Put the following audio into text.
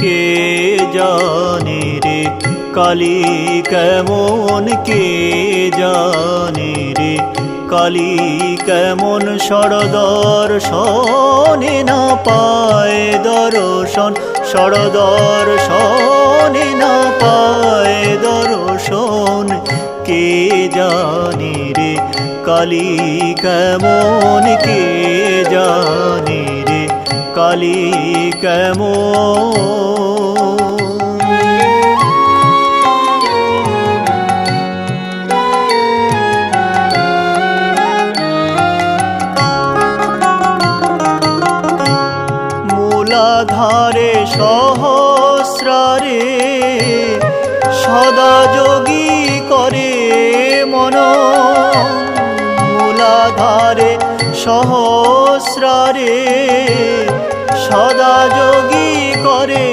কে জানে রে কালী কেমন, কে জানে রে কালী কেমন, সরদর্শনে না পায় দর্শন, সরদর্শনে না পায় দর্শন। কে জানে রে কালী কেমন, কে জানে রে কালী কেমন। মূলাধারে সহস্রারে সদা যোগী করে মন, মূলাধারে সহস্রারে সদা যোগী করে